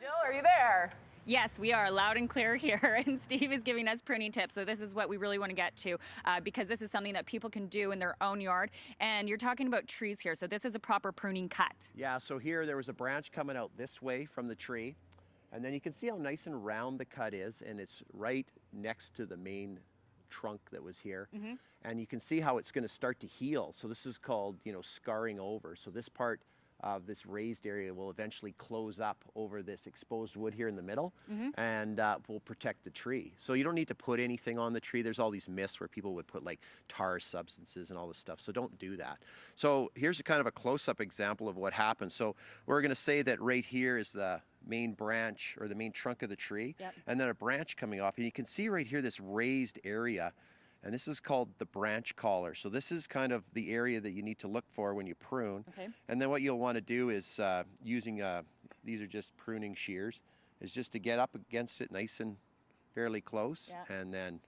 Jill, are you there? Yes, we are loud and clear here, and Steve is giving us pruning tips. So this is what we really want to get to because this is something that people can do in their own yard. And you're talking about trees here, so this is a proper pruning cut. Yeah, so here there was a branch coming out this way from the tree, and then you can see how nice and round the cut is, and it's right next to the main trunk that was here. And you can see how it's going to start to heal. So this is called, scarring over. So this part of this raised area will eventually close up over this exposed wood here in the middle and will protect the tree. So you don't need to put anything on the tree. There's all these myths where people would put like tar substances and all this stuff. So don't do that. So here's a kind of a close-up example of what happens. So we're going to say that right here is the main branch or the main trunk of the tree, and then a branch coming off. And you can see right here this raised area. And this is called the branch collar. So this is kind of the area that you need to look for when you prune. And then what you'll want to do is using, these are just pruning shears, is just to get up against it nice and fairly close and then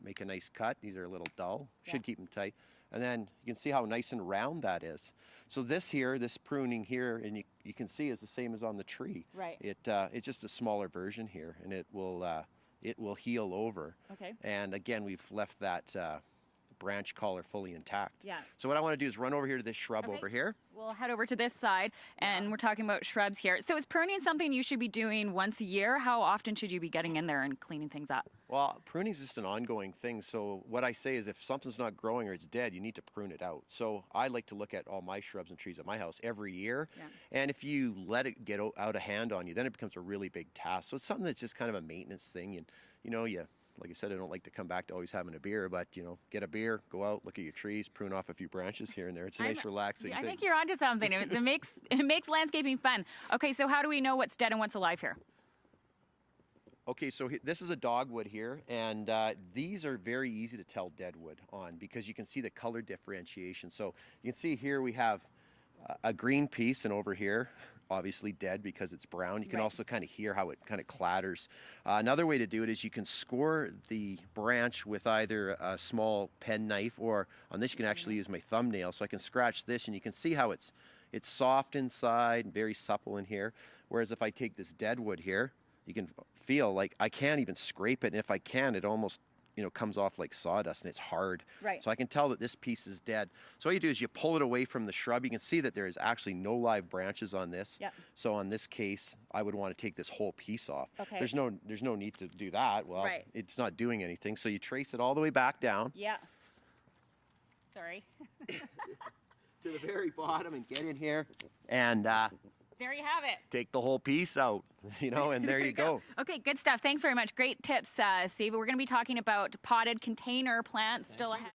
make a nice cut. These are a little dull, should keep them tight. And then you can see how nice and round that is. So this here, this pruning here, and you can see is the same as on the tree. It's just a smaller version here, and it will heal over. And again, we've left that branch collar fully intact. So what I want to do is run over here to this shrub over here. We'll head over to this side, and we're talking about shrubs here. So is pruning something you should be doing once a year? How often should you be getting in there and cleaning things up? Well, pruning is just an ongoing thing. So what I say is if something's not growing or it's dead, you need to prune it out. So I like to look at all my shrubs and trees at my house every year. And if you let it get out of hand on you, then it becomes a really big task. So it's something that's just kind of a maintenance thing. And, like I said, I don't like to come back to always having a beer, but, get a beer, go out, look at your trees, prune off a few branches here and there. It's a nice, relaxing thing. I think you're onto something. It makes landscaping fun. Okay, so how do we know what's dead and what's alive here? Okay, so this is a dogwood here, and these are very easy to tell dead wood on because you can see the color differentiation. So you can see here we have a green piece, and over here, obviously dead because it's brown. You can also kind of hear how it kind of clatters. Another way to do it is you can score the branch with either a small pen knife, or on this you can actually use my thumbnail. So I can scratch this, and you can see how it's soft inside and very supple in here. Whereas if I take this dead wood here, you can feel like I can't even scrape it, and if I can, it almost comes off like sawdust, and it's hard. So I can tell that this piece is dead. So all you do is you pull it away from the shrub. You can see that there is actually no live branches on this. So on this case, I would want to take this whole piece off. There's no need to do that. Well, it's not doing anything. So you trace it all the way back down. Sorry. To the very bottom and get in here and there you have it. take the whole piece out, and there you go. Okay, good stuff. Thanks very much. Great tips, Steve. We're going to be talking about potted container plants still ahead.